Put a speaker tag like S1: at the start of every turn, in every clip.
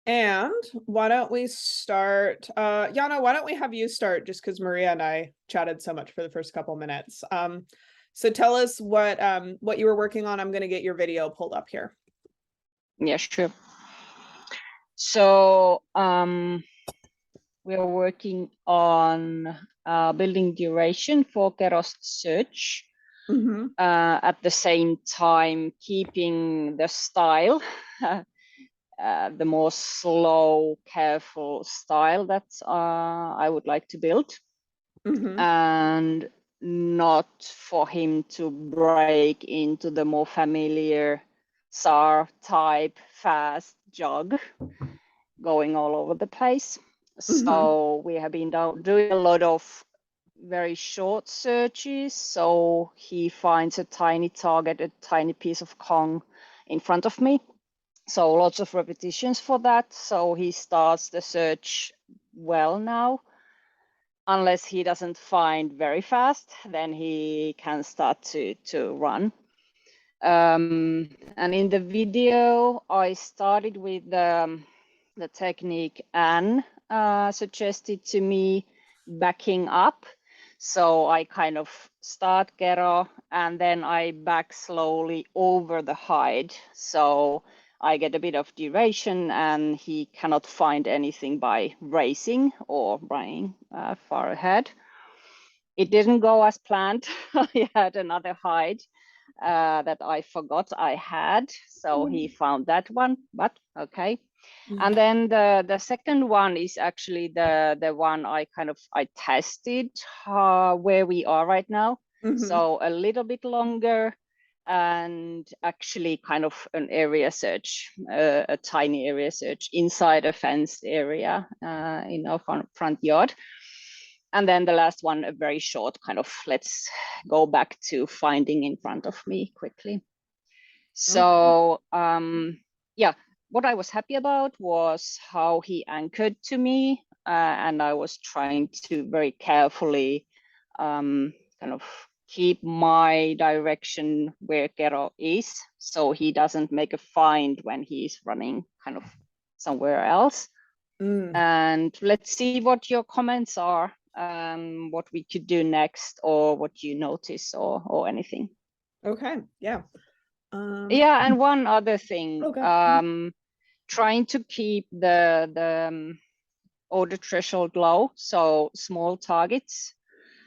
S1: And why don't we start, Yana, why don't we have you start just because Maria and I chatted so much for the first couple minutes. So tell us what you were working on. I'm going to get your video pulled up here.
S2: Yeah, sure. So we are working on building duration for Keros search. At the same time, keeping the style, the more slow, careful style that I would like to build, and not for him to break into the more familiar SAR type fast jog going all over the place. So we have been doing a lot of very short searches. So he finds a tiny target, a tiny piece of Kong in front of me. So lots of repetitions for that. So he starts the search well now. Unless he doesn't find very fast, then he can start to run. And in the video, I started with the technique Anne suggested to me, backing up. So I kind of start Kero and then I back slowly over the hide. So I get a bit of duration and he cannot find anything by racing or running far ahead. It didn't go as planned. I had another hide that I forgot I had. So he found that one, but okay. And then the second one is actually the one I tested where we are right now. So a little bit longer and actually kind of an area search, a tiny area search inside a fenced area in our front yard. And then the last one, a very short kind of, let's go back to finding in front of me quickly. So yeah, what I was happy about was how he anchored to me, and I was trying to very carefully kind of keep my direction where Kero is, so he doesn't make a find when he's running kind of somewhere else. And let's see what your comments are, what we could do next, or what you notice, or anything.
S1: Okay, yeah.
S2: Yeah, and one other thing, trying to keep the order threshold low, so small targets.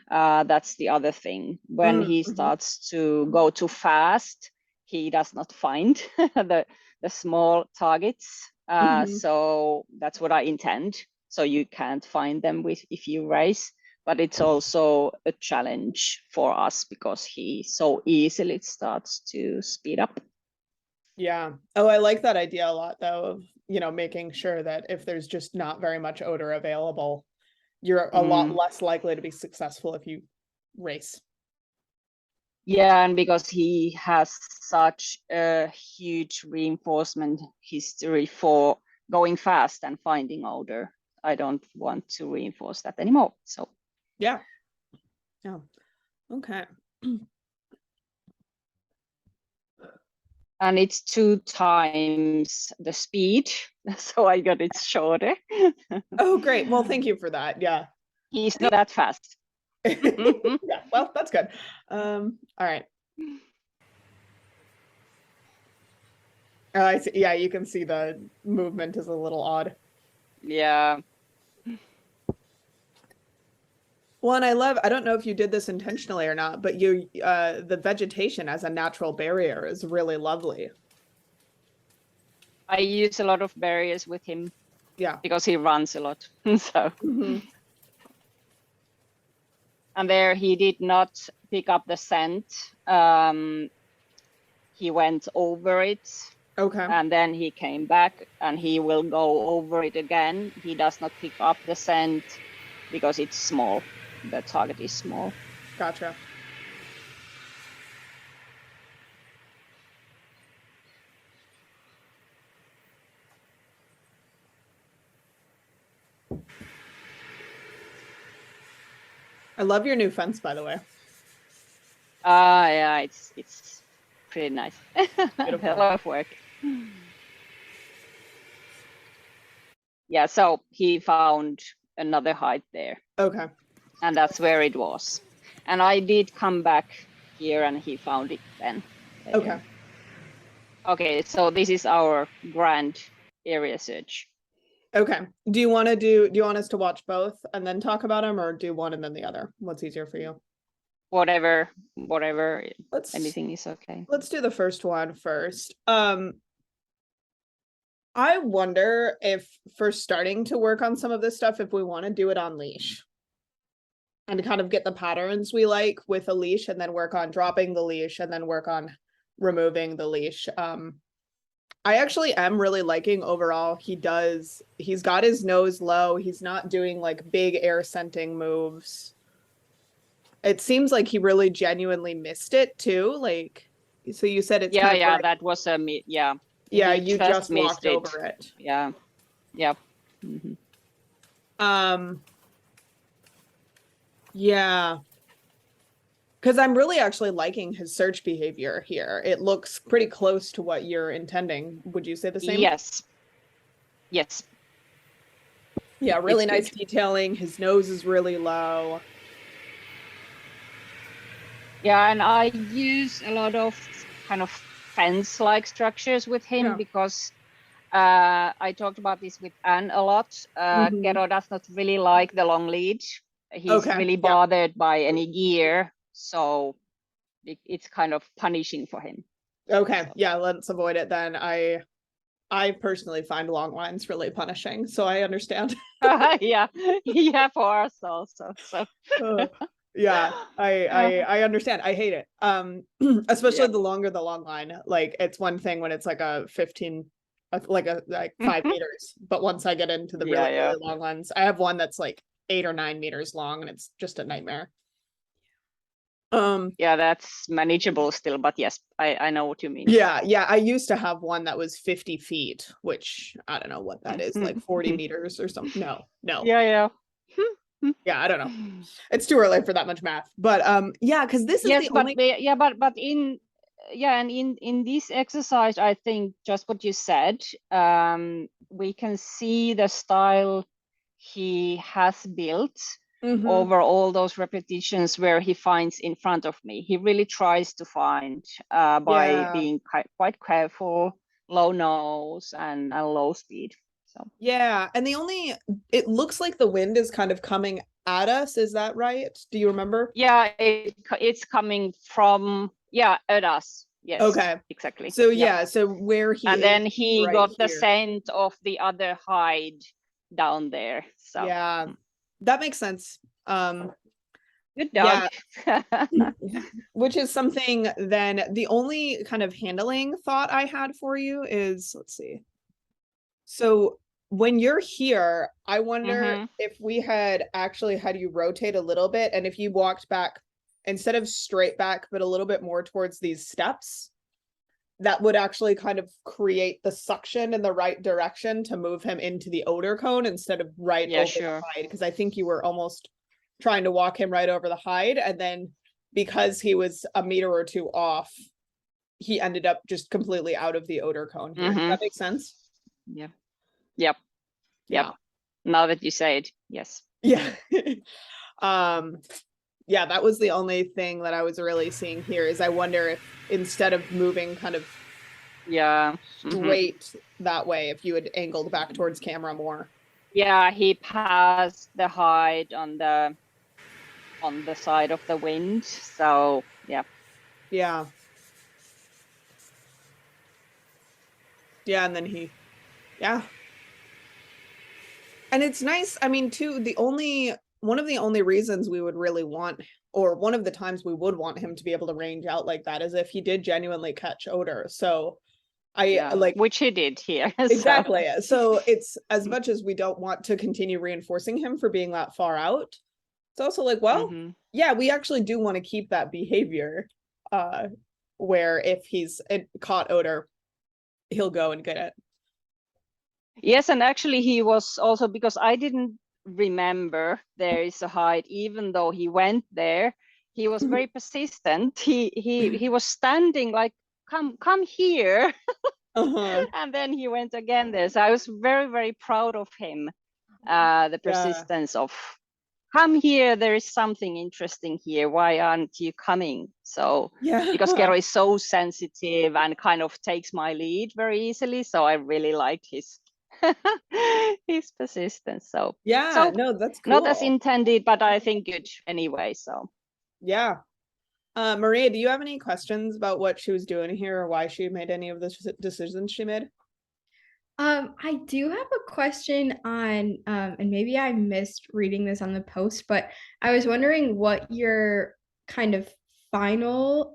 S2: That's the other thing. When he starts to go too fast, he does not find the small targets. So that's what I intend. So you can't find them if you race, but it's also a challenge for us because he so easily starts to speed up.
S1: Yeah. Oh, I like that idea a lot, though, of, making sure that if there's just not very much odor available, you're a lot less likely to be successful if you race.
S2: Yeah, and because he has such a huge reinforcement history for going fast and finding odor, I don't want to reinforce that anymore. So
S1: yeah. Okay.
S2: And it's 2 times the speed, so I got it shorter.
S1: Oh, great. Well, thank you for that. Yeah.
S2: He's not that fast.
S1: Yeah, well, that's good. All right. I see. Yeah, you can see the movement is a little odd.
S2: Yeah.
S1: Well, and I don't know if you did this intentionally or not, but the vegetation as a natural barrier is really lovely.
S2: I use a lot of barriers with him.
S1: Yeah.
S2: Because he runs a lot. So. And there he did not pick up the scent. He went over it.
S1: Okay.
S2: And then he came back and he will go over it again. He does not pick up the scent because it's small. The target is small.
S1: Gotcha. I love your new fence, by the way.
S2: Yeah, it's pretty nice. A lot of work. yeah, so he found another hide there.
S1: Okay.
S2: And that's where it was. And I did come back here and he found it then. Later.
S1: Okay.
S2: Okay, so this is our grand area search.
S1: Okay. Do you want us to watch both and then talk about them, or do one and then the other? What's easier for you?
S2: Whatever, anything is okay.
S1: Let's do the first one first. I wonder if for starting to work on some of this stuff, if we want to do it on leash and kind of get the patterns we like with a leash, and then work on dropping the leash, and then work on removing the leash. I actually am really liking overall. He's got his nose low. He's not doing like big air scenting moves. It seems like he really genuinely missed it too. Like, so you said it's
S2: yeah,
S1: kind of
S2: that was a yeah.
S1: Yeah, you just walked over it.
S2: Yeah. Yeah.
S1: Yeah. Because I'm really actually liking his search behavior here. It looks pretty close to what you're intending. Would you say the same?
S2: Yes.
S1: Yeah, really nice detailing. His nose is really low.
S2: Yeah, and I use a lot of kind of fence-like structures with him because I talked about this with Anne a lot. Kero does not really like the long lead. He's really bothered by any gear, so it's kind of punishing for him.
S1: Okay, so. Yeah, let's avoid it then. I personally find long lines really punishing, so I understand.
S2: yeah, for us also. So.
S1: Yeah, I understand. I hate it. Especially the longer the long line. Like, it's one thing when it's like a 15, like 5 meters, but once I get into the really long ones, I have one that's like 8 or 9 meters long, and it's just a nightmare.
S2: Yeah, that's manageable still, but yes, I know what you mean.
S1: Yeah, I used to have one that was 50 feet, which I don't know what that is, like 40 meters or something. No.
S2: Yeah.
S1: Yeah, I don't know. It's too early for that much math, but yeah, because this is the only.
S2: But in this exercise, I think just what you said, we can see the style he has built over all those repetitions where he finds in front of me. He really tries to find by being quite careful, low nose and low speed. So
S1: yeah, and it looks like the wind is kind of coming at us. Is that right? Do you remember?
S2: Yeah, it's coming from at us. Yes. Okay. Exactly.
S1: So so where he
S2: and then he got the scent of the other hide down there. So
S1: yeah, that makes sense.
S2: Good dog.
S1: Yeah. Which is something then the only kind of handling thought I had for you is, let's see. So when you're here, I wonder if we had actually had you rotate a little bit, and if you walked back instead of straight back, but a little bit more towards these steps, that would actually kind of create the suction in the right direction to move him into the odor cone instead of over the hide. Because I think you were almost trying to walk him right over the hide, and then because he was a meter or two off, he ended up just completely out of the odor cone here. Does that make sense?
S2: Yeah. Yep. Now that you say it, yes.
S1: Yeah. Yeah, that was the only thing that I was really seeing here is I wonder if instead of moving kind of straight that way, if you had angled back towards camera more.
S2: Yeah, he passed the hide on the side of the wind. So yeah.
S1: Yeah, and then and it's nice. I mean, too, one of the only reasons we would really want, or one of the times we would want him to be able to range out like that is if he did genuinely catch odor. So
S2: which he did here.
S1: Exactly. So it's, as much as we don't want to continue reinforcing him for being that far out, it's also like, well, yeah, we actually do want to keep that behavior where if he's caught odor, he'll go and get it.
S2: Yes, and actually he was also, because I didn't remember there is a hide, even though he went there, he was very persistent. He was standing like, come here. And then he went again there. So I was very, very proud of him. The persistence of come here, there is something interesting here, why aren't you coming? So because Kero is so sensitive and kind of takes my lead very easily, so I really liked his his persistence. So
S1: no, that's cool.
S2: Not as intended, but I think good anyway. So
S1: Maria, do you have any questions about what she was doing here or why she made any of the decisions she made?
S3: I do have a question on, and maybe I missed reading this on the post, but I was wondering what your kind of final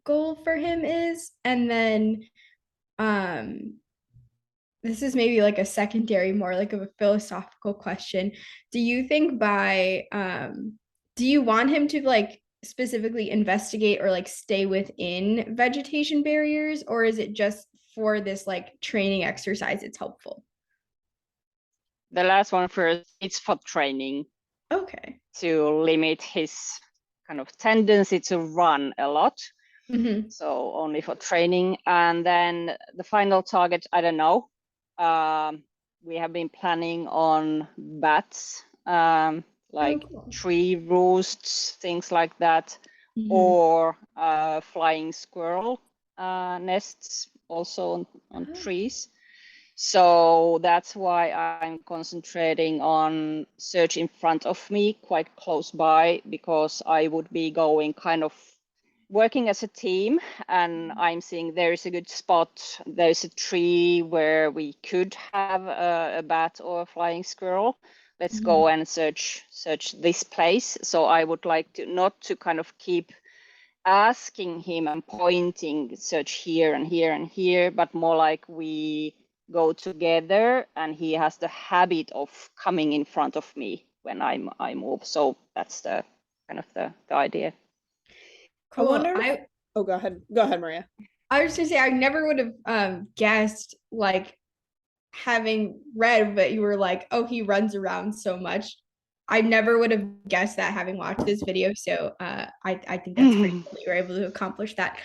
S3: goal for him is, and then this is maybe like a secondary, more like of a philosophical question. Do you think do you want him to like specifically investigate or like stay within vegetation barriers, or is it just for this like training exercise it's helpful?
S2: The last one first, it's for training.
S3: Okay.
S2: To limit his kind of tendency to run a lot.
S3: Mm-hmm.
S2: So only for training. And then the final target, I don't know. We have been planning on bats, like
S3: cool.
S2: tree roosts, things like that, or flying squirrel nests also on trees. So that's why I'm concentrating on search in front of me, quite close by, because I would be going kind of working as a team, and I'm seeing there is a good spot. There's a tree where we could have a bat or a flying squirrel. Let's go and search this place. So I would like to not to kind of keep asking him and pointing search here and here and here, but more like we go together and he has the habit of coming in front of me when I move. So that's the kind of the idea.
S3: Cool.
S1: Oh, go ahead, Maria.
S3: I was just gonna say I never would have guessed, like, having read that you were like, oh, he runs around so much. I never would have guessed that having watched this video. So I think that's pretty cool you were able to accomplish that.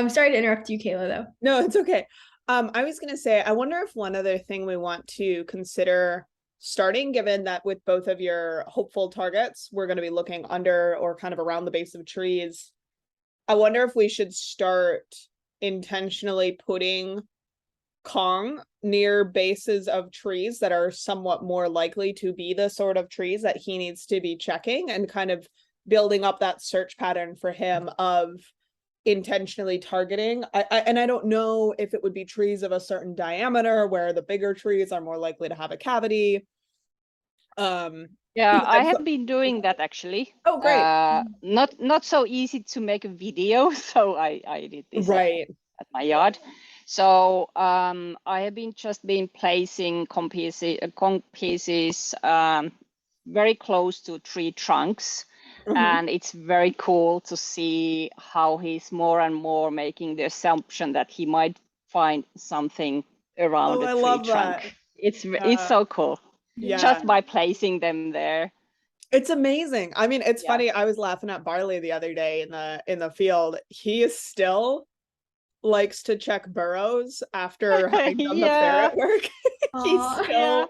S3: Sorry to interrupt you, Kayla, though.
S1: No, it's okay. I was gonna say, I wonder if one other thing we want to consider starting, given that with both of your hopeful targets, we're going to be looking under or kind of around the base of trees. I wonder if we should start intentionally putting Kong near bases of trees that are somewhat more likely to be the sort of trees that he needs to be checking, and kind of building up that search pattern for him of intentionally targeting. And I don't know if it would be trees of a certain diameter where the bigger trees are more likely to have a cavity.
S2: Yeah, I have been doing that actually.
S1: Oh, great.
S2: Not so easy to make a video, so I did this at my yard. So I have been placing Kong pieces very close to tree trunks. And it's very cool to see how he's more and more making the assumption that he might find something around a tree trunk. It's so cool. Just by placing them there.
S1: It's amazing. I mean, it's funny. I was laughing at Barley the other day in the field. He is still likes to check burrows after having done the ferret work. He's still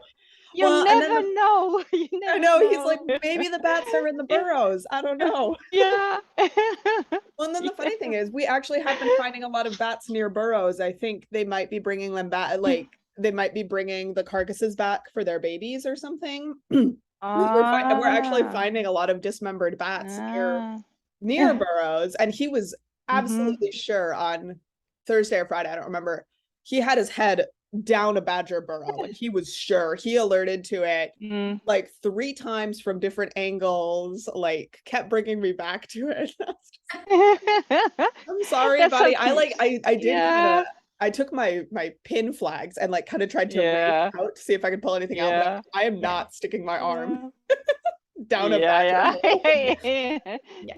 S2: You never know.
S1: I know. He's like, maybe the bats are in the burrows. I don't know.
S2: Yeah.
S1: Well, and then the funny thing is, we actually have been finding a lot of bats near burrows. I think they might be bringing them back, like they might be bringing the carcasses back for their babies or something. We're actually finding a lot of dismembered bats near burrows, and he was absolutely sure on Thursday or Friday, I don't remember, he had his head down a badger burrow. Like, he was sure. He alerted to it like 3 times from different angles, like kept bringing me back to it. I'm sorry, buddy. So I did kind of, I took my pin flags and like kind of tried to reach out to see if I could pull anything out, but I am not sticking my arm down a badger hole.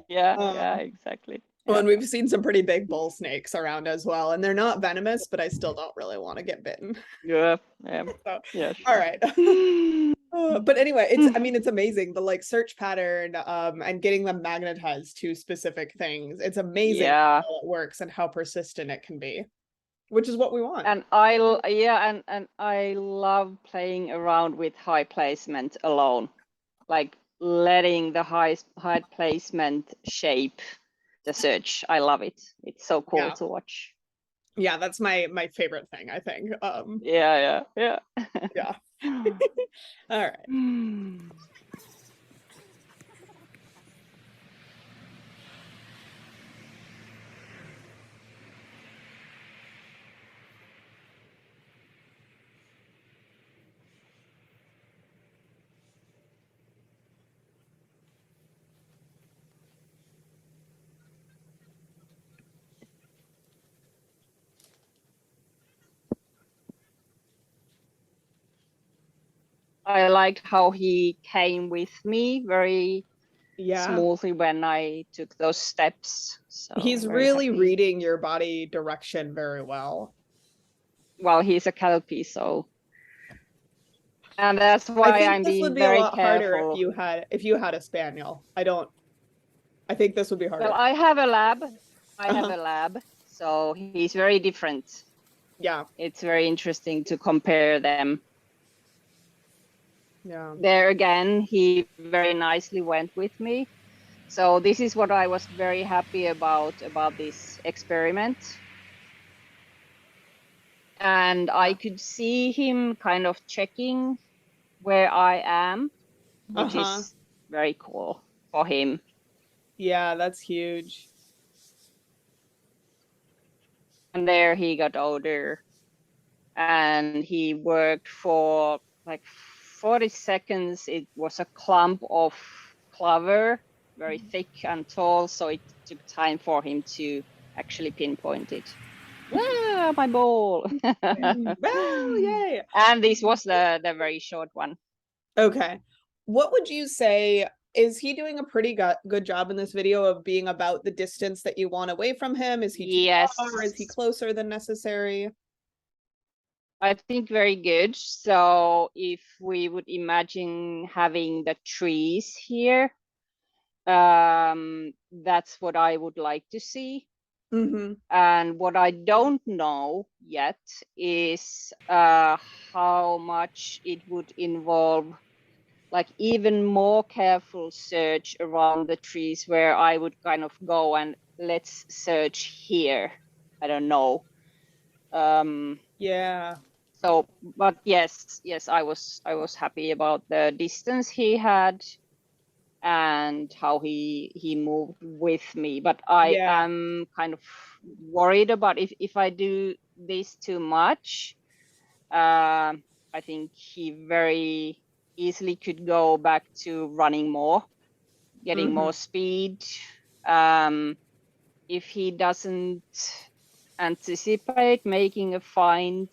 S2: Yeah, exactly.
S1: Well, and we've seen some pretty big bull snakes around as well, and they're not venomous, but I still don't really want to get bitten.
S2: Yeah.
S1: So, sure. All right. But anyway, it's amazing, the like search pattern and getting them magnetized to specific things. It's amazing how it works and how persistent it can be. which is what we want.
S2: And and I love playing around with high placement alone, like letting the high placement shape the search. I love it. It's so cool to watch.
S1: Yeah, that's my favorite thing, I think.
S2: Yeah.
S1: Yeah. All right.
S2: I liked how he came with me very smoothly when I took those steps. So
S1: he's really reading your body direction very well.
S2: Well, he's a Kelpie, so. And that's why I'm being very careful.
S1: If you had a spaniel. I think this would be harder.
S2: Well, I have a lab. So he's very different.
S1: Yeah.
S2: It's very interesting to compare them.
S1: Yeah.
S2: There again, he very nicely went with me. So this is what I was very happy about this experiment. And I could see him kind of checking where I am, which is very cool for him.
S1: Yeah, that's huge.
S2: And there he got older, and he worked for like 40 seconds. It was a clump of clover, very thick and tall, so it took time for him to actually pinpoint it. Ah, my ball.
S1: Well, yay.
S2: And this was the very short one.
S1: Okay. What would you say, is he doing a pretty good job in this video of being about the distance that you want away from him? Is he too far, or is he closer than necessary?
S2: I think very good. So if we would imagine having the trees here, that's what I would like to see. And what I don't know yet is how much it would involve, like even more careful search around the trees, where I would kind of go and let's search here. I don't know.
S1: Yeah.
S2: So, but yes, I was happy about the distance he had and how he moved with me. But I am kind of worried about if I do this too much. I think he very easily could go back to running more, getting more speed. If he doesn't anticipate making a find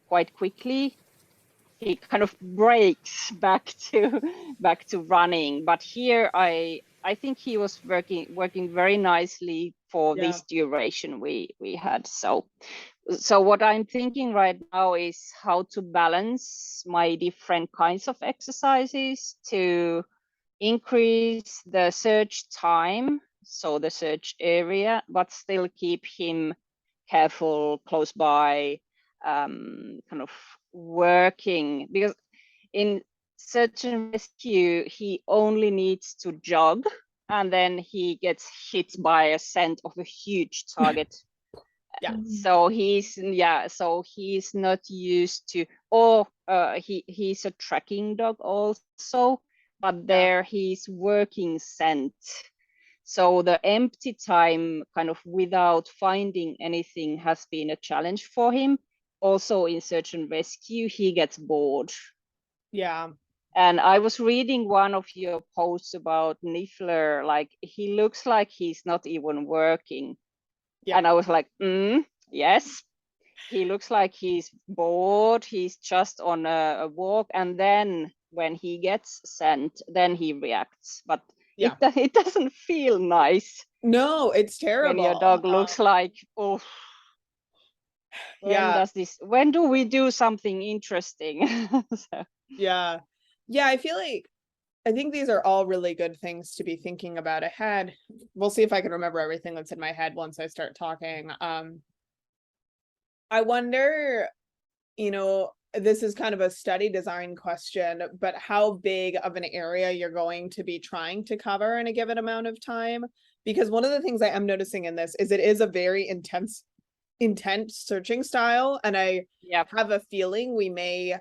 S2: quite quickly, he kind of breaks back to running. But here I think he was working very nicely for this duration we had. So what I'm thinking right now is how to balance my different kinds of exercises to increase the search time, so the search area, but still keep him careful, close by, kind of working. Because in search and rescue, he only needs to jog, and then he gets hit by a scent of a huge target. So he's not used to, or he's a tracking dog also, but there he's working scent. So the empty time kind of without finding anything has been a challenge for him. Also in search and rescue, he gets bored.
S1: Yeah.
S2: And I was reading one of your posts about Niffler, like he looks like he's not even working. And I was like, yes, he looks like he's bored. He's just on a walk. And then when he gets sent, then he reacts. But it doesn't feel nice.
S1: No, it's terrible.
S2: When your dog looks like, oh, when do we do something interesting?
S1: Yeah. I think these are all really good things to be thinking about ahead. We'll see if I can remember everything that's in my head once I start talking. I wonder, this is kind of a study design question, but how big of an area you're going to be trying to cover in a given amount of time? Because one of the things I am noticing in this is it is a very intense searching style, and I have a feeling we may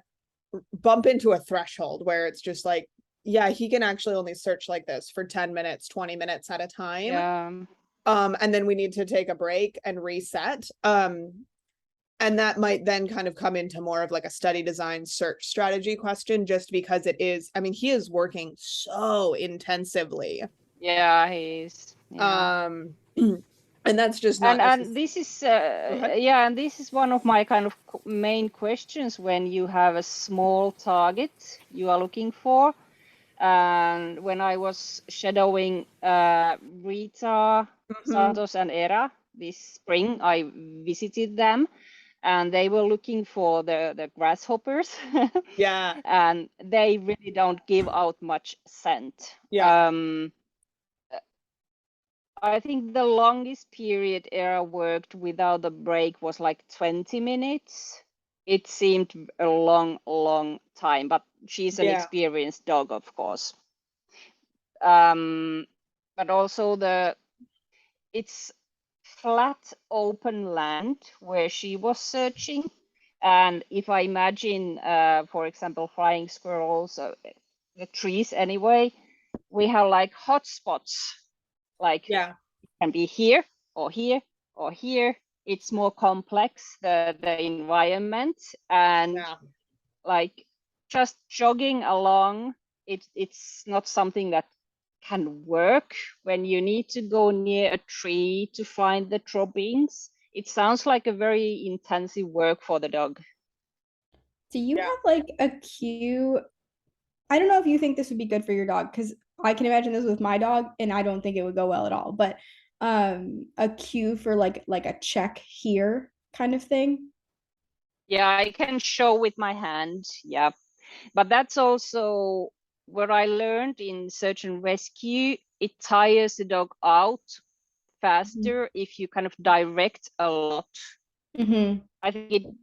S1: bump into a threshold where it's just like, yeah, he can actually only search like this for 10 minutes, 20 minutes at a time. And then we need to take a break and reset. And that might then kind of come into more of like a study design search strategy question, just because it is, I mean, he is working so intensively.
S2: Yeah, he is.
S1: Yeah. And that's just not
S2: and this is and this is one of my kind of main questions when you have a small target you are looking for. And when I was shadowing Rita, Santos, and Era this spring, I visited them, and they were looking for the grasshoppers.
S1: Yeah.
S2: And they really don't give out much scent.
S1: Yeah.
S2: I think the longest period Era worked without a break was like 20 minutes. It seemed a long time, but she's an experienced dog, of course. But also it's flat open land where she was searching. And if I imagine, for example, flying squirrels, the trees anyway, we have like hotspots, like it can be here or here or here. It's more complex, the environment, and like just jogging along, it's not something that can work when you need to go near a tree to find the droppings. It sounds like a very intensive work for the dog.
S3: Do you have like a cue? I don't know if you think this would be good for your dog, because I can imagine this with my dog and I don't think it would go well at all, but a cue for like a check here kind of thing.
S2: Yeah, I can show with my hand. Yeah. But that's also what I learned in search and rescue. It tires the dog out faster if you kind of direct a lot. I think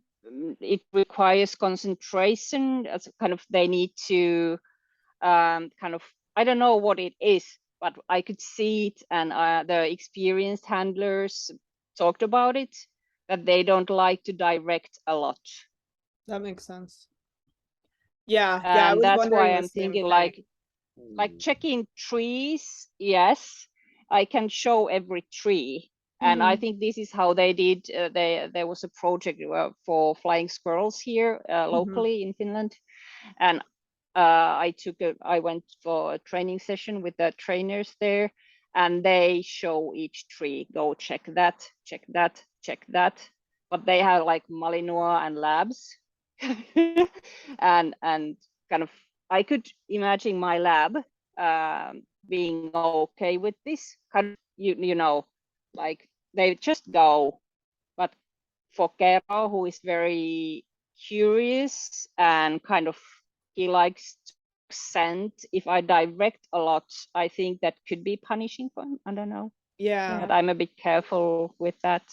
S2: it requires concentration, as kind of they need to kind of, I don't know what it is, but I could see it, and the experienced handlers talked about it, that they don't like to direct a lot.
S1: That makes sense. Yeah,
S2: and
S1: I was
S2: that's
S1: wondering
S2: why
S1: the
S2: I'm
S1: same
S2: thinking
S1: thing.
S2: like checking trees. Yes, I can show every tree. And I think this is how they did. There was a project for flying squirrels here locally in Finland, and I went for a training session with the trainers there, and they show each tree, go check that, check that, check that. But they have like Malinois and labs, and kind of I could imagine my lab being okay with this kind of, you know, like they just go. But for Kero, who is very curious and kind of he likes to scent, if I direct a lot, I think that could be punishing for him. I don't know.
S1: Yeah.
S2: But I'm a bit careful with that.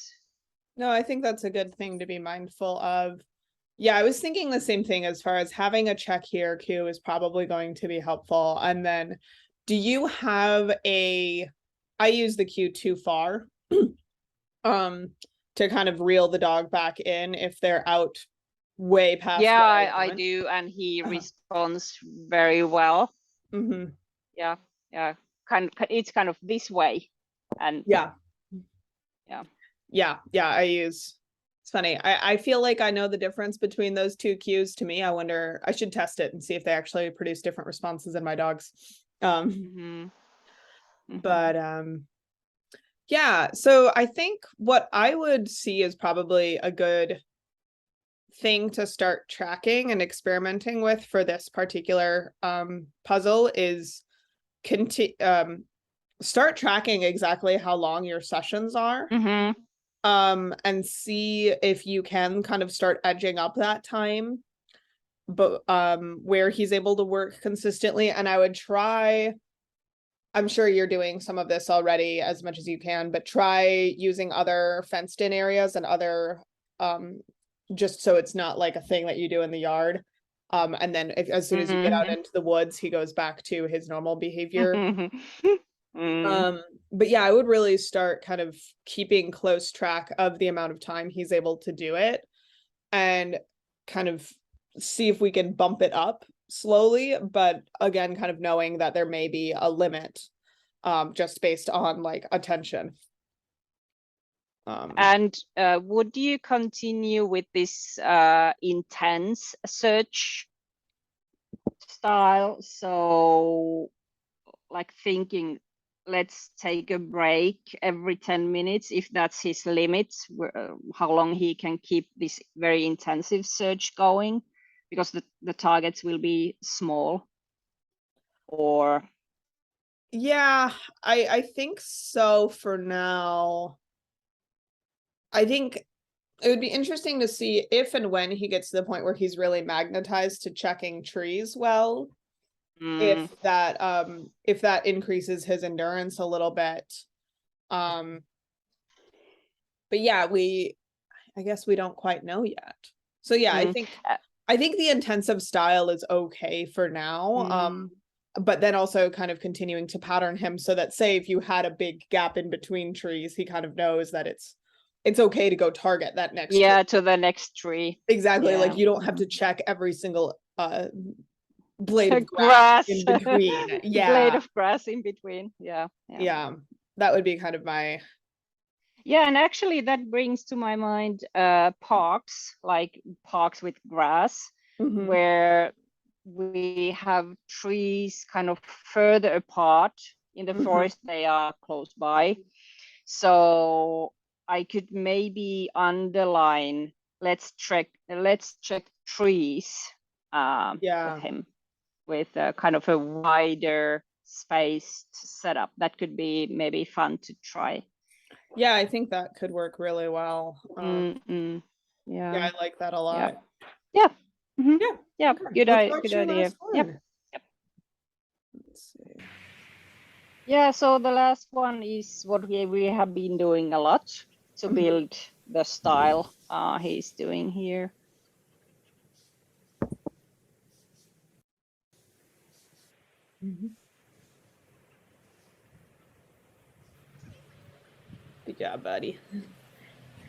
S1: No, I think that's a good thing to be mindful of. Yeah, I was thinking the same thing as far as having a check here cue is probably going to be helpful. And then do you have I use the cue too far to kind of reel the dog back in if they're out way past.
S2: Yeah, I do, and he responds very well. Yeah, it's kind of this way, and
S1: yeah, I use. It's funny. I feel like I know the difference between those two cues. To me, I wonder, I should test it and see if they actually produce different responses in my dogs. But yeah, so I think what I would see is probably a good thing to start tracking and experimenting with for this particular puzzle is start tracking exactly how long your sessions are. And see if you can kind of start edging up that time, but where he's able to work consistently. And I would try, I'm sure you're doing some of this already as much as you can, but try using other fenced in areas and other just so it's not like a thing that you do in the yard. And then as soon as you get out into the woods, he goes back to his normal behavior. But yeah, I would really start kind of keeping close track of the amount of time he's able to do it and kind of see if we can bump it up slowly, but again, kind of knowing that there may be a limit, just based on like attention.
S2: And would you continue with this intense search style? So like thinking, let's take a break every 10 minutes, if that's his limit, how long he can keep this very intensive search going, because the targets will be small? Or
S1: yeah, I think so for now. I think it would be interesting to see if and when he gets to the point where he's really magnetized to checking trees well, if that increases his endurance a little bit. But yeah, I guess we don't quite know yet. So yeah, I think the intensive style is okay for now. But then also kind of continuing to pattern him so that, say, if you had a big gap in between trees, he kind of knows that it's okay to go target that next tree.
S2: to the next tree.
S1: Exactly. Like you don't have to check every single blade of grass in between. Yeah.
S2: Blade of grass in between. Yeah.
S1: That would be kind of my.
S2: Yeah, and actually that brings to my mind parks, like parks with grass, where we have trees kind of further apart in the forest. They are close by. So I could maybe underline, let's check trees with him, with kind of a wider spaced setup. That could be maybe fun to try.
S1: Yeah, I think that could work really well.
S2: Yeah,
S1: I like that a lot.
S2: Yeah.
S1: Okay.
S2: Good idea. Yep.
S1: Let's see.
S2: Yeah, so the last one is what we have been doing a lot to build the style he's doing here.
S1: Good job, buddy.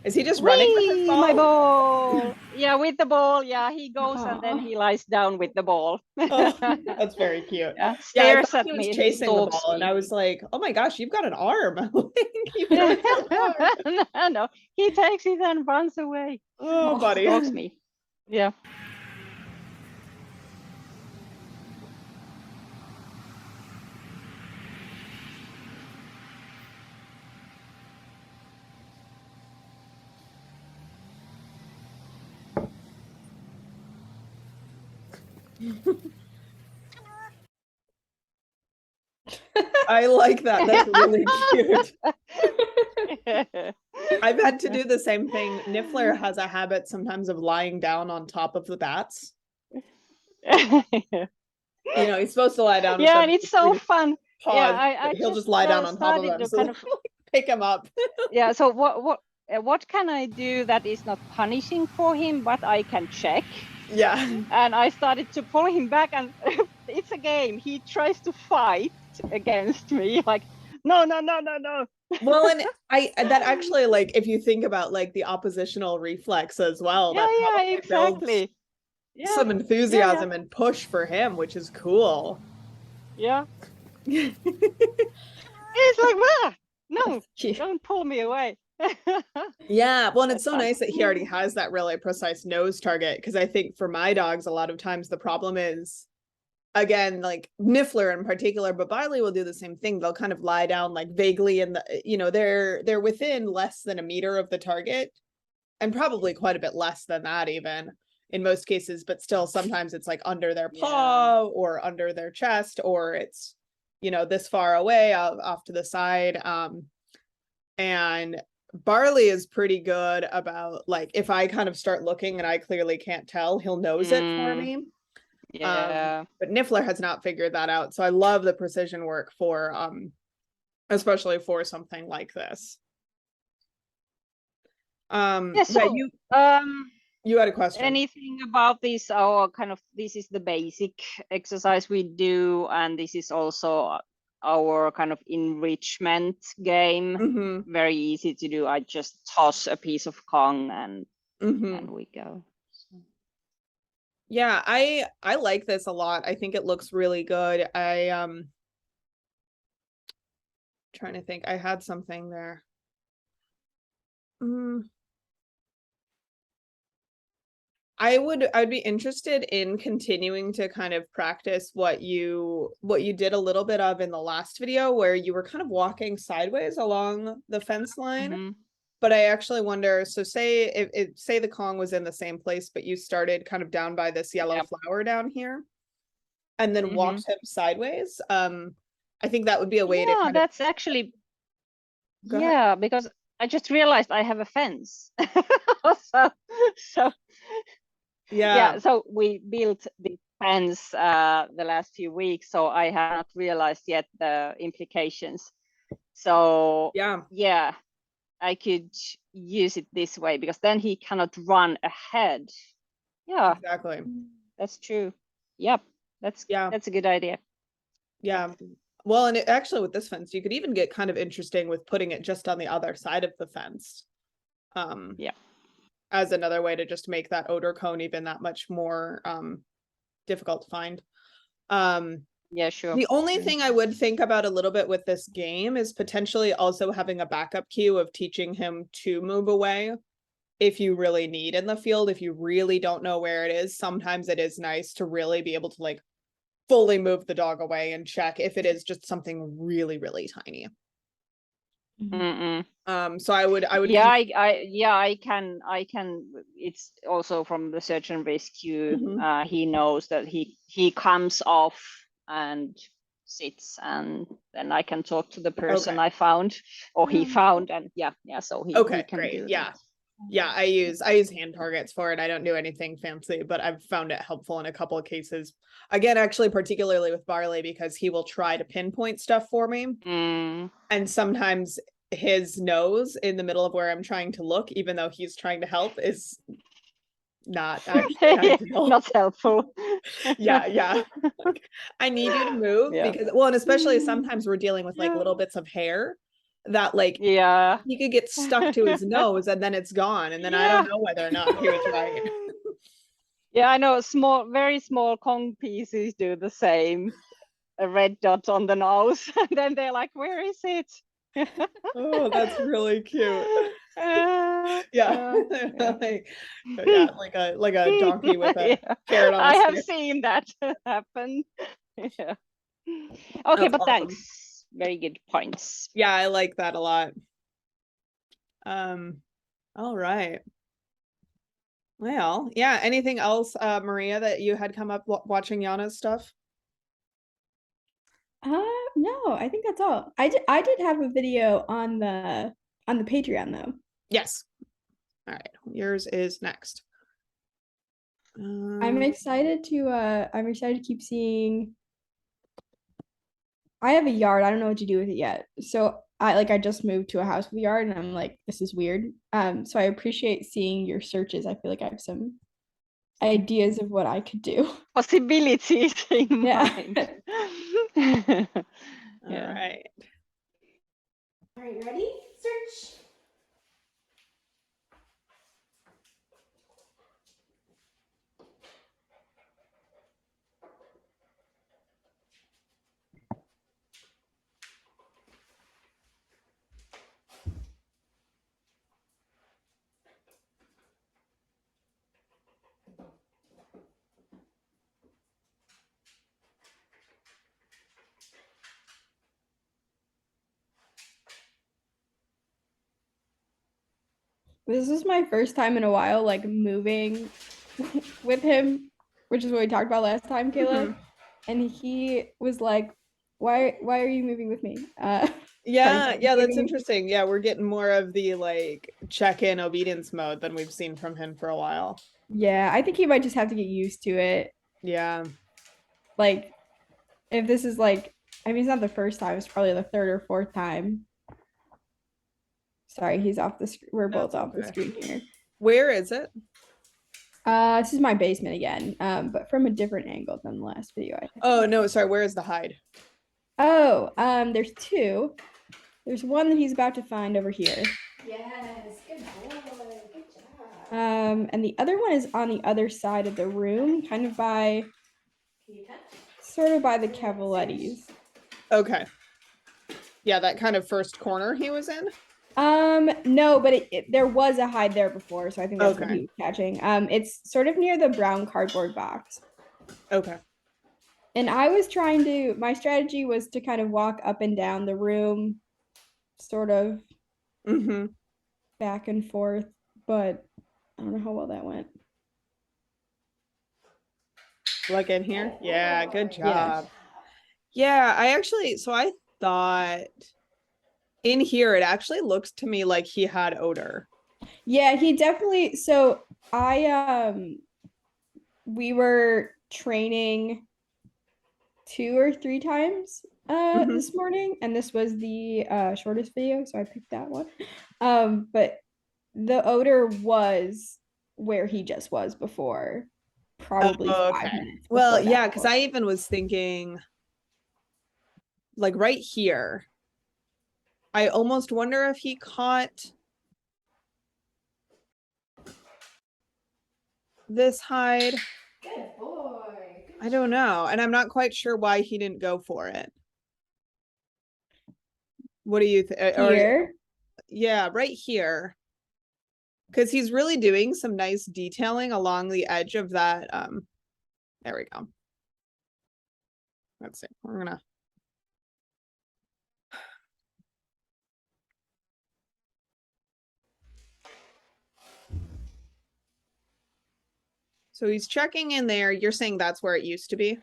S1: Is he just running with his ball?
S2: My ball. Yeah, with the ball. Yeah, he goes and then he lies down with the ball.
S1: That's very cute.
S2: Stares at
S1: he was
S2: me.
S1: chasing the ball, and I was like, "Oh my gosh, you've got an arm!"
S2: No, he takes it and runs away.
S1: Oh, buddy,
S2: stalks me. Yeah.
S1: I like that. That's really cute. I've had to do the same thing. Niffler has a habit sometimes of lying down on top of the bats. He's supposed to lie down.
S2: Yeah, and it's so fun.
S1: Pause, he'll just lie down on top of them, so kind of pick him up.
S2: Yeah. So what can I do that is not punishing for him, but I can check?
S1: Yeah.
S2: And I started to pull him back, and it's a game. He tries to fight against me, like no.
S1: Well, and that actually, like, if you think about like the oppositional reflex as well,
S2: that exactly.
S1: Some enthusiasm and push for him, which is cool.
S2: Yeah. It's like, no, don't pull me away.
S1: Yeah, well, and it's so nice that he already has that really precise nose target, because I think for my dogs, a lot of times the problem is, again, like Niffler in particular, but Barley will do the same thing. They'll kind of lie down like vaguely in the, they're within less than a meter of the target, and probably quite a bit less than that even in most cases, but still sometimes it's like under their paw or under their chest, or it's, this far away off to the side. And Barley is pretty good about, like, if I kind of start looking and I clearly can't tell, he'll nose it for me.
S2: Yeah.
S1: But Niffler has not figured that out. So I love the precision work for, especially for something like this.
S2: Yeah, so
S1: you had a question.
S2: Anything about this, or kind of, this is the basic exercise we do, and this is also our kind of enrichment game. Very easy to do. I just toss a piece of Kong and we go. So.
S1: Yeah, I like this a lot. I think it looks really good. Trying to think. I had something there. I'd be interested in continuing to kind of practice what you did a little bit of in the last video, where you were kind of walking sideways along the fence line. But I actually wonder, so say say the Kong was in the same place, but you started kind of down by this yellow flower down here and then walked him sideways. I think that would be a way to kind
S2: that's actually because I just realized I have a fence. so so we built the fence the last few weeks, so I have not realized yet the implications. So yeah, I could use it this way, because then he cannot run ahead. Yeah,
S1: exactly.
S2: That's true. Yep, that's a good idea.
S1: Yeah. Well, and actually with this fence, you could even get kind of interesting with putting it just on the other side of the fence. As another way to just make that odor cone even that much more difficult to find.
S2: Yeah, sure.
S1: The only thing I would think about a little bit with this game is potentially also having a backup cue of teaching him to move away if you really need in the field. If you really don't know where it is, sometimes it is nice to really be able to like fully move the dog away and check if it is just something really, really tiny. So I would
S2: I can it's also from the search and rescue. He knows that he comes off and sits, and then I can talk to the person I found, or he found, and so he can
S1: great.
S2: do
S1: that. I use hand targets for it. I don't do anything fancy, but I've found it helpful in a couple of cases. Again, actually, particularly with Barley, because he will try to pinpoint stuff for me. And sometimes his nose in the middle of where I'm trying to look, even though he's trying to help, is not actually ideal.
S2: Not helpful.
S1: Like, I need you to move because, well, and especially sometimes we're dealing with like little bits of hair that like he could get stuck to his nose and then it's gone, and then I don't know whether or not he was right.
S2: I know very small Kong pieces do the same. A red dot on the nose, and then they're like, where is it?
S1: Oh, that's really cute. Like a donkey with a carrot on a stick.
S2: I have seen that happen. Okay, that's but awesome. Thanks. Very good points.
S1: Yeah, I like that a lot. All right. Well, yeah. Anything else, Maria, that you had come up watching Yana's stuff?
S3: No, I think that's all. I did have a video on the Patreon though.
S1: Yes. All right. Yours is next.
S3: I'm excited to keep seeing. I have a yard. I don't know what to do with it yet. So I just moved to a house with a yard, and I'm like, this is weird. So I appreciate seeing your searches. I feel like I have some ideas of what I could do.
S2: Possibilities in mind.
S1: All right.
S3: All right, ready? Search. This is my first time in a while, like moving with him, which is what we talked about last time, Kayla. And he was like, why are you moving with me?
S1: That's interesting. Yeah, we're getting more of the like check-in obedience mode than we've seen from him for a while.
S3: Yeah, I think he might just have to get used to it.
S1: Yeah.
S3: Like, if this is like, I mean, it's not the first time, it's probably the third or fourth time. Sorry, he's off the screen. We're both
S1: That's
S3: off the
S1: okay.
S3: screen here.
S1: Where is it?
S3: This is my basement again, but from a different angle than the last video I had.
S1: Oh no, sorry. Where is the hide?
S3: Oh, there's two. There's one that he's about to find over here.
S4: Yes, good boy. Good job.
S3: And the other one is on the other side of the room, kind of by,
S4: Can you touch?
S3: sort of by the Cavalettis.
S1: Okay. Yeah, that kind of first corner he was in.
S3: No, but there was a hide there before, so I think that's what
S1: Okay.
S3: he was catching. It's sort of near the brown cardboard box.
S1: Okay.
S3: And my strategy was to kind of walk up and down the room, sort of
S1: Mm-hmm.
S3: back and forth, but I don't know how well that went.
S1: Like in here? Yeah, good
S3: Yeah.
S1: job. Yeah, I thought in here it actually looks to me like he had odor.
S3: Yeah, he definitely, so we were training 2 or 3 times
S1: Mhm.
S3: this morning, and this was the shortest video, so I picked that one. But the odor was where he just was before, probably
S1: Oh,
S3: 5 minutes
S1: Well,
S3: before that
S1: yeah, because
S3: point.
S1: I even was thinking like right here. I almost wonder if he caught this hide.
S4: Good boy.
S1: I don't know. And I'm not quite sure why he didn't go for it. What do you think?
S3: Here.
S1: Yeah, right here. Because he's really doing some nice detailing along the edge of that. There we go. Let's see. We're gonna. So he's checking in there. You're saying that's where it used to be?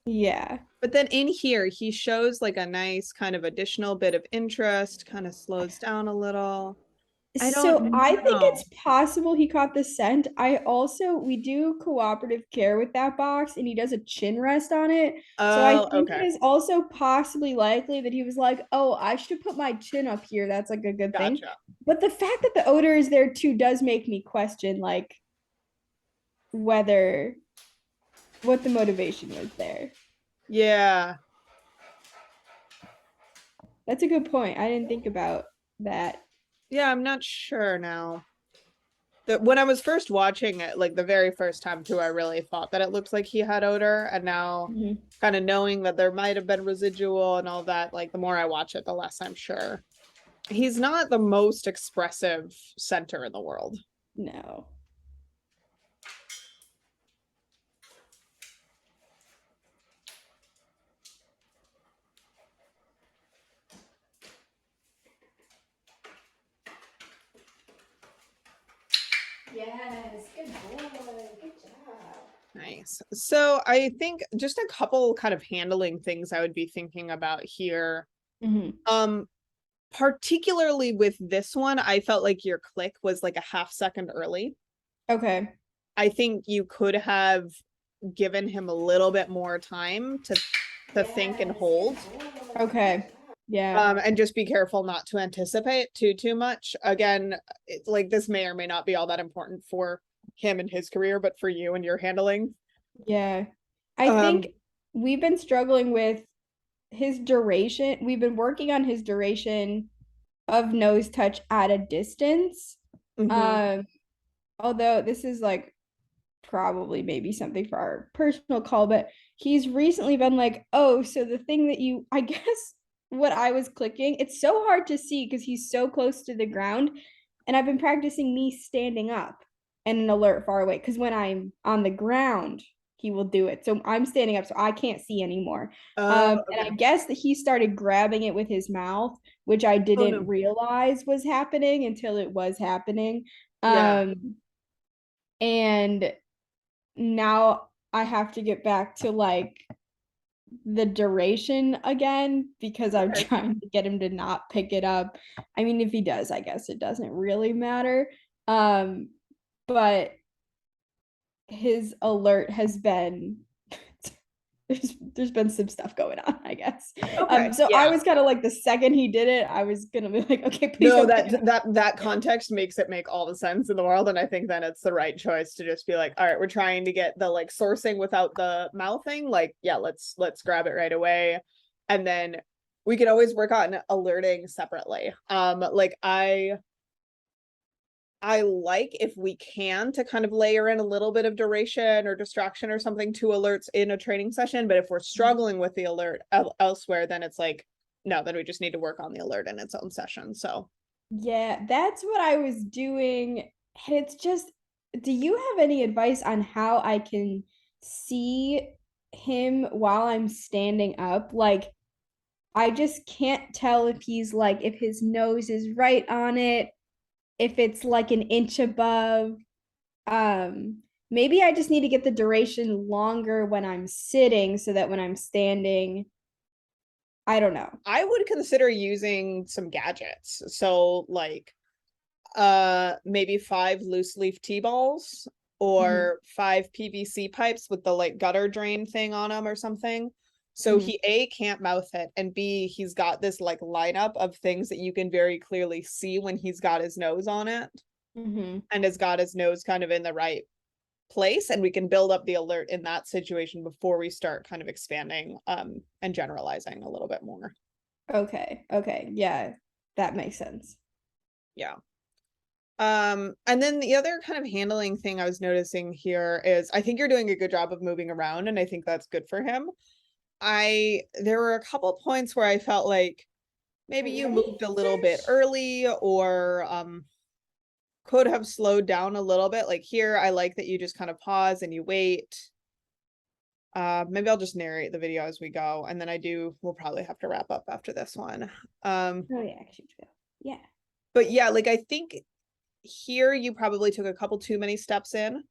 S3: Yeah.
S1: But then in here, he shows like a nice kind of additional bit of interest, kind of slows down a little. I
S3: So
S1: don't
S3: I think
S1: know.
S3: it's possible he caught the scent. We do cooperative care with that box, and he does a chin rest on it. So I
S1: Oh,
S3: think it
S1: okay.
S3: is also possibly likely that he was like, oh, I should put my chin up here. That's like a good thing.
S1: Gotcha.
S3: But the fact that the odor is there too does make me question like whether what the motivation was there.
S1: Yeah.
S3: That's a good point. I didn't think about that.
S1: Yeah, I'm not sure now. When I was first watching it, like the very first time too, I really thought that it looked like he had odor. And now kind of knowing that there might have been residual and all that, like the more I watch it, the less I'm sure. He's not the most expressive center in the world.
S3: No.
S4: Yes, good boy. Good job.
S1: Nice. So I think just a couple kind of handling things I would be thinking about here. Particularly with this one, I felt like your click was like a half second early.
S3: Okay.
S1: I think you could have given him a little bit more time to think and hold.
S3: Okay. Yeah.
S1: And just be careful not to anticipate too much. Again, like this may or may not be all that important for him and his career, but for you and your handling.
S3: Yeah. I think we've been struggling with his duration. We've been working on his duration of nose touch at a distance. Although this is like probably maybe something for our personal call, but he's recently been like, oh, so the thing that I guess what I was clicking, it's so hard to see because he's so close to the ground. And I've been practicing me standing up and an alert far away because when I'm on the ground, he will do it. So I'm standing up, so I can't see anymore. And I guess that he started grabbing it with his mouth, which I didn't realize was happening until it was happening.
S1: Yeah.
S3: And now I have to get back to like the duration again because I'm trying to get him to not pick it up. I mean, if he does, I guess it doesn't really matter. But his alert has been there's been some stuff going on, I guess.
S1: Okay,
S3: So
S1: yeah.
S3: I was kind of like the second he did it, I was gonna be like, okay, please
S1: No,
S3: don't pick it up.
S1: that context makes it make all the sense in the world, and I think then it's the right choice to just be like, all right, we're trying to get the like sourcing without the mouthing. Like, yeah, let's grab it right away, and then we can always work on alerting separately. Like I like if we can to kind of layer in a little bit of duration or distraction or something to alerts in a training session, but if we're struggling with the alert elsewhere, then it's like, no, then we just need to work on the alert in its own session. So
S3: Yeah, that's what I was doing. And it's just, do you have any advice on how I can see him while I'm standing up? Like, I just can't tell if he's like, if his nose is right on it, if it's like an inch above. Maybe I just need to get the duration longer when I'm sitting so that when I'm standing, I don't know.
S1: I would consider using some gadgets. So like maybe 5 loose leaf T-balls or 5 PVC pipes with the like gutter drain thing on them or something. So he A, can't mouth it, and B, he's got this like lineup of things that you can very clearly see when he's got his nose on it
S3: Mm-hmm.
S1: and has got his nose kind of in the right place, and we can build up the alert in that situation before we start kind of expanding and generalizing a little bit more.
S3: Okay. Okay. Yeah, that makes sense.
S1: Yeah. And then the other kind of handling thing I was noticing here is I think you're doing a good job of moving around, and I think that's good for him. There were a couple points where I felt like maybe you moved a little bit early or could have slowed down a little bit. Like here, I like that you just kind of pause and you wait. Maybe I'll just narrate the video as we go, and then we'll probably have to wrap up after this one.
S3: Oh yeah, actually, yeah.
S1: But yeah, like I think here you probably took a couple too many steps in.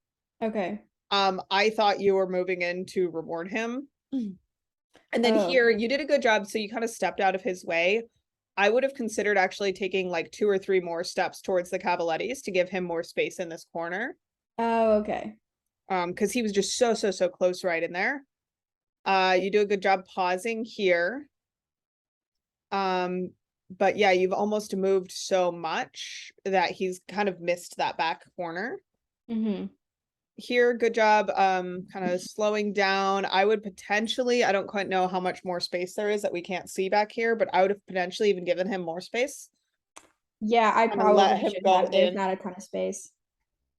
S3: Okay.
S1: I thought you were moving in to reward him. And then
S3: Oh,
S1: here you did a good job, so you kind of stepped out of his way. I would have considered actually taking like 2 or 3 more steps towards the Cavalettis to give him more space in this corner.
S3: oh, okay.
S1: Because he was just so close right in there. You do a good job pausing here. But yeah, you've almost moved so much that he's kind of missed that back corner.
S3: Mm-hmm.
S1: Here, good job kind of slowing down. I would potentially, I don't quite know how much more space there is that we can't see back here, but I would have potentially even given him more space.
S3: Yeah, I
S1: Kind of let
S3: probably
S1: him
S3: should
S1: go
S3: have. There's
S1: in.
S3: not a ton of space.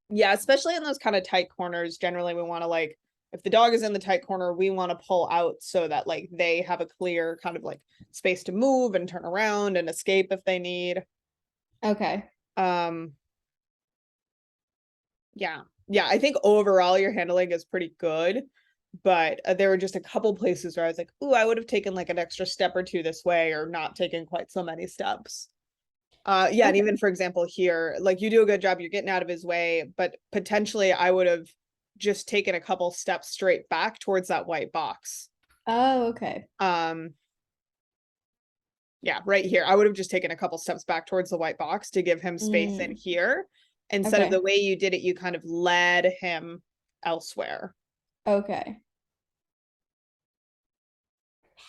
S1: Yeah, especially in those kind of tight corners. Generally, we want to like, if the dog is in the tight corner, we want to pull out so that like they have a clear kind of like space to move and turn around and escape if they need.
S3: Okay.
S1: Yeah. Yeah, I think overall your handling is pretty good, but there were just a couple places where I was like, "Ooh, I would have taken like an extra step or two this way or not taken quite so many steps." Yeah, and
S3: Okay.
S1: even for example here, like you do a good job, you're getting out of his way, but potentially I would have just taken a couple steps straight back towards that white box.
S3: Oh, okay.
S1: Yeah, right here. I would have just taken a couple steps back towards the white box to give him space in here. Instead of
S3: Okay.
S1: the way you did it, you kind of led him elsewhere.
S3: Okay.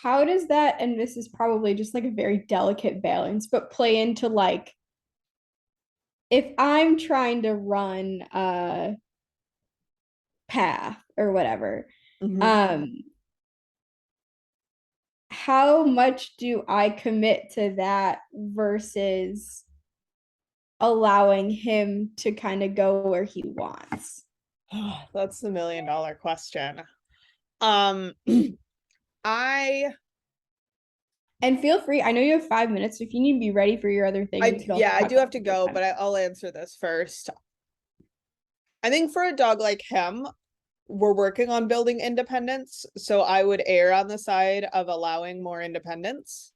S3: How does that, and this is probably just like a very delicate balance, but play into like if I'm trying to run a path or whatever, um, how much do I commit to that versus allowing him to kind of go where he wants?
S1: That's the $1 million question. I
S3: And feel free, I know you have 5 minutes, so if you need to be ready for your other thing, we could also
S1: yeah, I
S3: talk
S1: do
S3: about
S1: have to
S3: it
S1: go,
S3: time.
S1: but I'll answer this first. I think for a dog like him, we're working on building independence, so I would err on the side of allowing more independence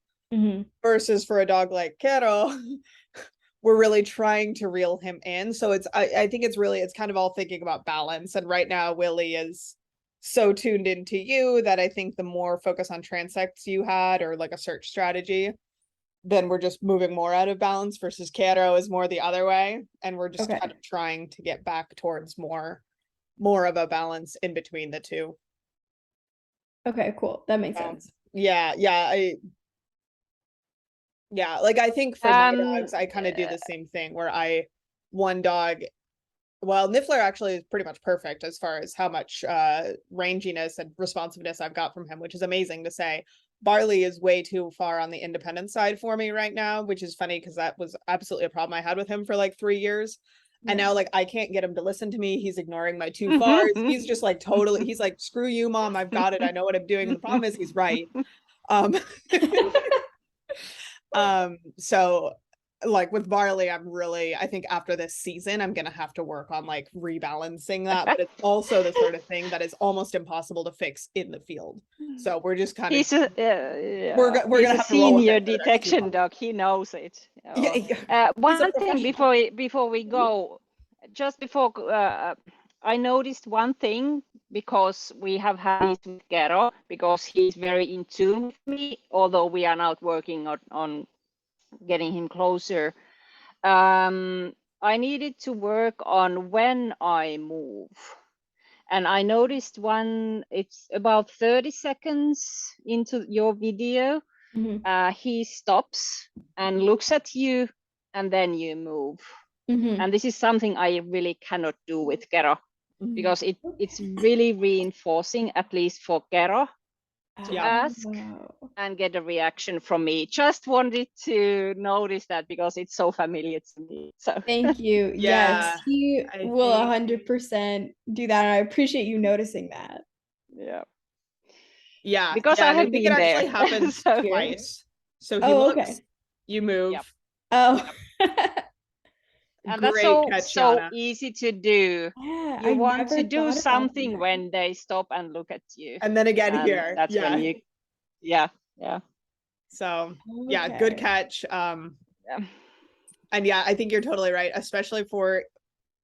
S1: versus for a dog like Kero, we're really trying to reel him in. So I think it's kind of all thinking about balance. And right now, Willie is so tuned into you that I think the more focus on transects you had or like a search strategy, then we're just moving more out of balance versus Kero is more the other way. And we're just
S3: Okay.
S1: kind of trying to get back towards more of a balance in between the two.
S3: Okay, cool. That makes sense.
S1: Yeah, like I think for my dogs, I kind of do the same thing where one dog, well, Niffler actually is pretty much perfect as far as how much ranginess and responsiveness I've got from him, which is amazing to say. Barley is way too far on the independent side for me right now, which is funny because that was absolutely a problem I had with him for like 3 years. And now like I can't get him to listen to me. He's ignoring my 2 fars. He's just like totally, he's like, screw you, mom, I've got it. I know what I'm doing. And the problem is he's right. So like with Barley, I think after this season, I'm gonna have to work on like rebalancing that, but it's also the sort of thing that is almost impossible to fix in the field. So we're just kind of we're gonna have to roll with
S2: senior
S1: it for the next 2
S2: detection
S1: months.
S2: dog. He knows it.
S1: Yeah.
S2: One thing before we go, just before I noticed one thing, because we have had this with Gero, because he's very in tune with me, although we are now working on getting him closer. I needed to work on when I move. And I noticed it's about 30 seconds into your video, he stops and looks at you, and then you move. And this is something I really cannot do with Gero, because it's really reinforcing, at least for Gero, to ask and get a reaction from me. Just wanted to notice that because it's so familiar to me. So
S3: thank you. Yes, he will 100% do that. And I appreciate you noticing that.
S1: Yeah.
S2: Because I have
S1: think
S2: been
S1: it
S2: there.
S1: actually happens
S2: So,
S1: twice. So he looks,
S3: okay.
S1: you move.
S2: Yep.
S3: Oh.
S2: And that's so easy to do.
S3: Yeah,
S2: You want to do something when they stop and look at you.
S1: And then again here.
S2: That's when you
S1: So good catch. And I think you're totally right, especially for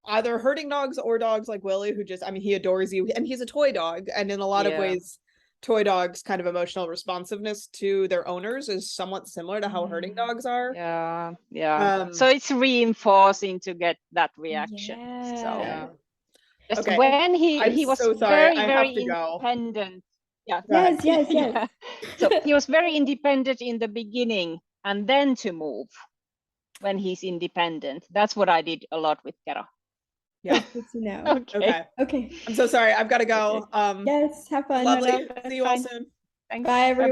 S1: either herding dogs or dogs like Willie, who just, I mean, he adores you, and he's a toy dog, and in a lot of ways toy dogs' kind of emotional responsiveness to their owners is somewhat similar to how herding dogs are.
S2: So it's reinforcing to get that reaction. So just when he was
S1: so sorry,
S2: very independent.
S3: Yes.
S2: So he was very independent in the beginning, and then to move when he's independent. That's what I did a lot with Gero.
S1: Yeah.
S3: Good to know. Okay.
S1: I'm so sorry. I've got to go.
S3: Yes, have fun.
S1: Lovely. See you all soon.
S2: Thanks.
S3: Bye, everyone.